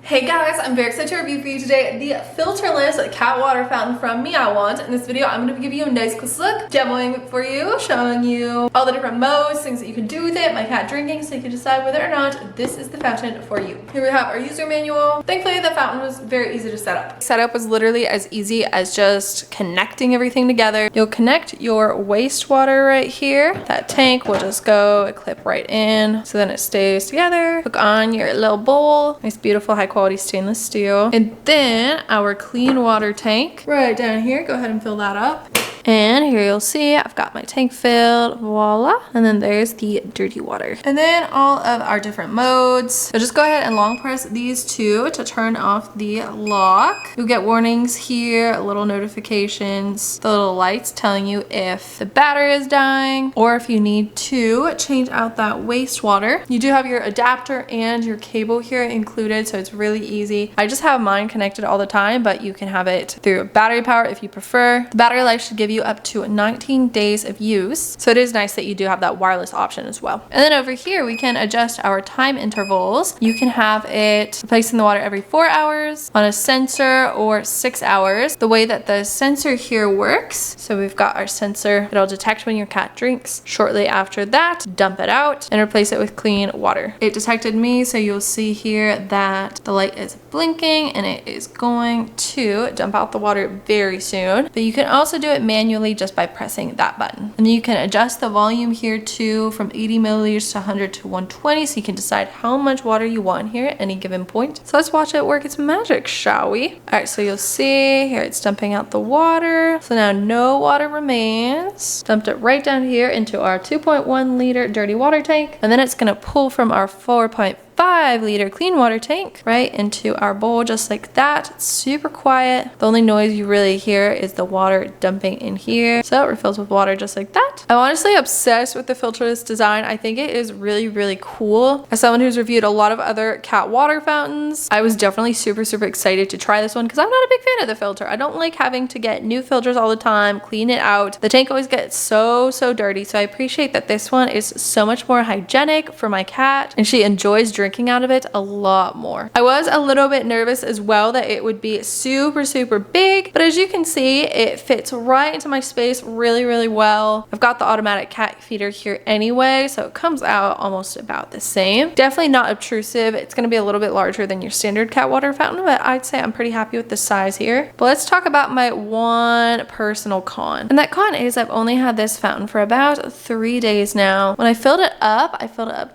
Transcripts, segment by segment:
Hey guys, I'm very excited to review for you today the filterless cat water fountain from Meowant. In this video, I'm going to give you a nice close look, demoing it for you, showing you all the different modes, things that you can do with it, my cat drinking, so you can decide whether or not this is the fountain for you. Here we have our user manual. Thankfully, the fountain was very easy to set up. Setup was literally as easy as just connecting everything together. You'll connect your wastewater right here. That tank will just go clip right in, so then it stays together. Hook on your little bowl, nice beautiful high quality stainless steel, and then our clean water tank right down here. Go ahead and fill that up. And here you'll see I've got my tank filled, voila. And then there's the dirty water. And then all of our different modes. So just go ahead and long press these two to turn off the lock. You'll get warnings here, little notifications, the little lights telling you if the battery is dying or if you need to change out that wastewater. You do have your adapter and your cable here included, so it's really easy. I just have mine connected all the time, but you can have it through battery power if you prefer. The battery life should give you up to 19 days of use, so it is nice that you do have that wireless option as well. And then over here we can adjust our time intervals. You can have it placed in the water every 4 hours, on a sensor, or 6 hours. The way that the sensor here works, so we've got our sensor, it'll detect when your cat drinks. Shortly after that, dump it out and replace it with clean water. It detected me, so you'll see here that the light is blinking and it is going to dump out the water very soon. But you can also do it manually just by pressing that button. And you can adjust the volume here too, from 80 milliliters to 100 to 120, so you can decide how much water you want here at any given point. So let's watch it work its magic, shall we? All right, so you'll see here it's dumping out the water. So now no water remains. Dumped it right down here into our 2.1 liter dirty water tank. And then it's gonna pull from our 4.5 liter clean water tank right into our bowl just like that. It's super quiet. The only noise you really hear is the water dumping in here. So it refills with water just like that. I'm honestly obsessed with the filterless design. I think it is really cool. As someone who's reviewed a lot of other cat water fountains, I was definitely super excited to try this one because I'm not a big fan of the filter. I don't like having to get new filters all the time, clean it out. The tank always gets so dirty. So I appreciate that this one is so much more hygienic for my cat and she enjoys drinking out of it a lot more. I was a little bit nervous as well that it would be super big, but as you can see, it fits right into my space really well. I've got the automatic cat feeder here anyway, so it comes out almost about the same. Definitely not obtrusive. It's going to be a little bit larger than your standard cat water fountain, but I'd say I'm pretty happy with the size here. But let's talk about my one personal con. And that con is I've only had this fountain for about 3 days now. When I filled it up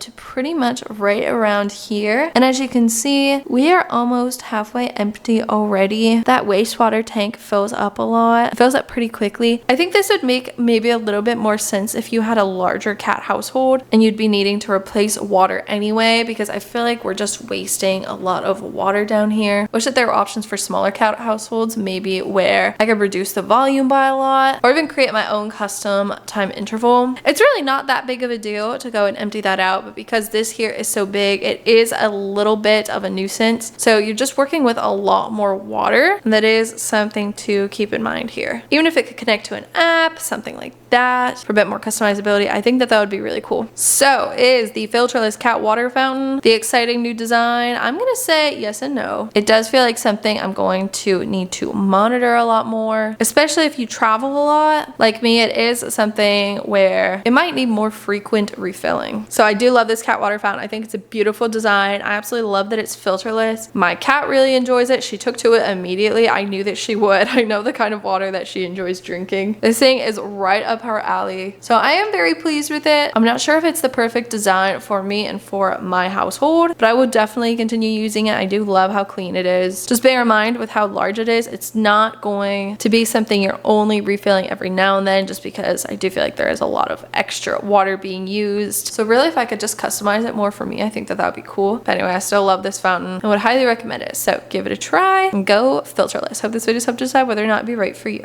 to pretty much right around here. And as you can see, we are almost halfway empty already. That wastewater tank fills up a lot. It fills up pretty quickly. I think this would make maybe a little bit more sense if you had a larger cat household and you'd be needing to replace water anyway, because I feel like we're just wasting a lot of water down here. Wish that there were options for smaller cat households, maybe where I could reduce the volume by a lot or even create my own custom time interval. It's really not that big of a deal to go and empty that out, but because this here is so big, it is a little bit of a nuisance. So you're just working with a lot more water, and that is something to keep in mind here. Even if it could connect to an app, something like that, for a bit more customizability, I think that would be really cool. So is the filterless cat water fountain the exciting new design? I'm gonna say yes and no. It does feel like something I'm going to need to monitor a lot more, especially if you travel a lot. Like me, it is something where it might need more frequent refilling. So I do love this cat water fountain. I think it's a beautiful design. I absolutely love that it's filterless. My cat really enjoys it. She took to it immediately. I knew that she would. I know the kind of water that she enjoys drinking. This thing is right up her alley. So I am very pleased with it. I'm not sure if it's the perfect design for me and for my household, but I will definitely continue using it. I do love how clean it is. Just bear in mind with how large it is, it's not going to be something you're only refilling every now and then, just because I do feel like there is a lot of extra water being used. So really, if I could just customize it more for me, I think that would be cool. But anyway, I still love this fountain and would highly recommend it. So give it a try and go filterless. Hope this video helped decide whether or not it'd be right for you.